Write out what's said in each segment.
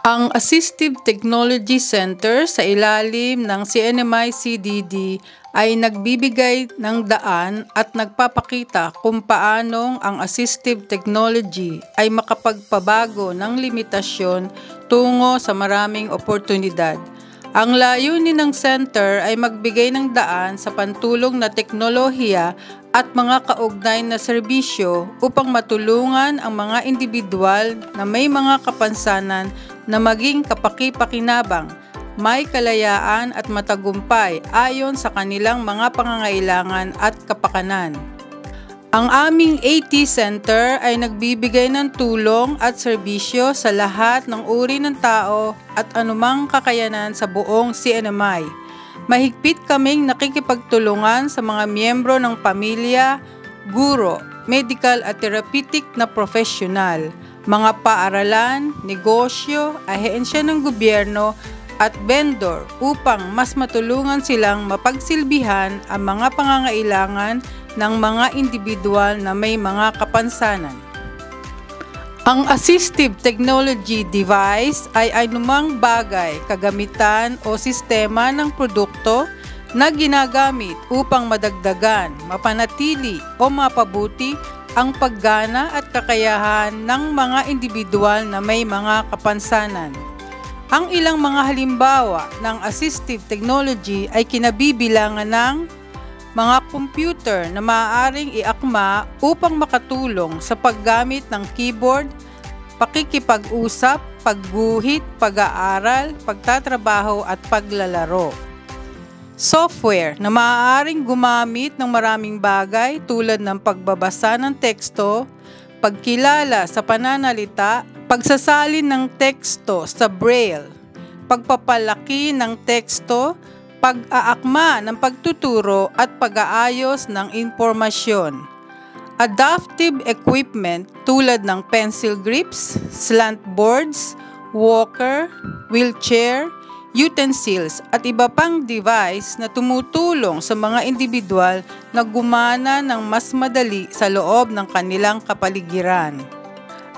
Ang Assistive Technology Center sa ilalim ng CNMI-CDD ay nagbibigay ng daan at nagpapakita kung paanong ang assistive technology ay makapagpabago ng limitasyon tungo sa maraming oportunidad. Ang layunin ng center ay magbigay ng daan sa pantulong na teknolohiya at mga kaugnay na serbisyo upang matulungan ang mga individual na may mga kapansanan na maging kapaki-pakinabang, may kalayaan at matagumpay ayon sa kanilang mga pangangailangan at kapakanan. Ang aming AT Center ay nagbibigay ng tulong at serbisyo sa lahat ng uri ng tao at anumang kakayanan sa buong CNMI. Mahigpit kaming nakikipagtulungan sa mga miyembro ng pamilya, guro, medical at therapeutic na profesional, mga paaralan, negosyo, ahensya ng gobyerno at vendor upang mas matulungan silang mapagsilbihan ang mga pangangailangan ng mga individual na may mga kapansanan. Ang assistive technology device ay anumang bagay, kagamitan o sistema ng produkto na ginagamit upang madagdagan, mapanatili o mapabuti ang paggana at kakayahan ng mga individual na may mga kapansanan. Ang ilang mga halimbawa ng assistive technology ay kinabibilangan ng mga computer na maaaring iakma upang makatulong sa paggamit ng keyboard, pakikipag-usap, pagguhit, pag-aaral, pagtatrabaho at paglalaro. Software na maaaring gumamit ng maraming bagay tulad ng pagbabasa ng teksto, pagkilala sa pananalita, pagsasalin ng teksto sa braille, pagpapalaki ng teksto, pag-aakma ng pagtuturo at pag-aayos ng impormasyon. Adaptive equipment tulad ng pencil grips, slant boards, walker, wheelchair, utensils at iba pang device na tumutulong sa mga individual na gumana ng mas madali sa loob ng kanilang kapaligiran.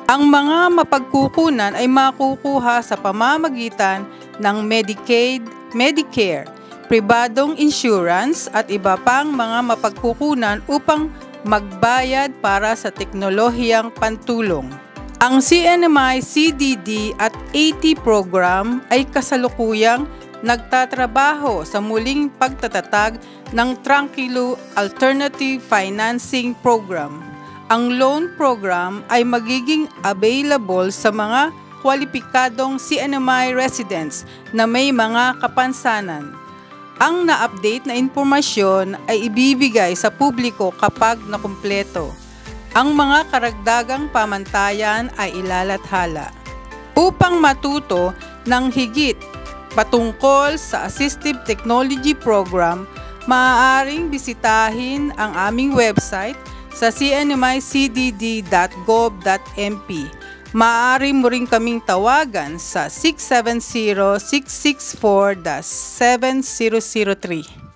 Ang mga mapagkukunan ay makukuha sa pamamagitan ng Medicaid, Medicare, pribadong insurance at iba pang mga mapagkukunan upang magbayad para sa teknolohiyang pantulong. Ang CNMI, CDD at AT program ay kasalukuyang nagtatrabaho sa muling pagtatatag ng Tranquilo Alternative Financing Program. Ang loan program ay magiging available sa mga kwalipikadong CNMI residents na may mga kapansanan. Ang na-update na impormasyon ay ibibigay sa publiko kapag nakumpleto. Ang mga karagdagang pamantayan ay ilalathala. Upang matuto ng higit patungkol sa Assistive Technology Program, maaaring bisitahin ang aming website sa cnmicdd.gov.mp. Maaari mo rin kaming tawagan sa 670-664-7003.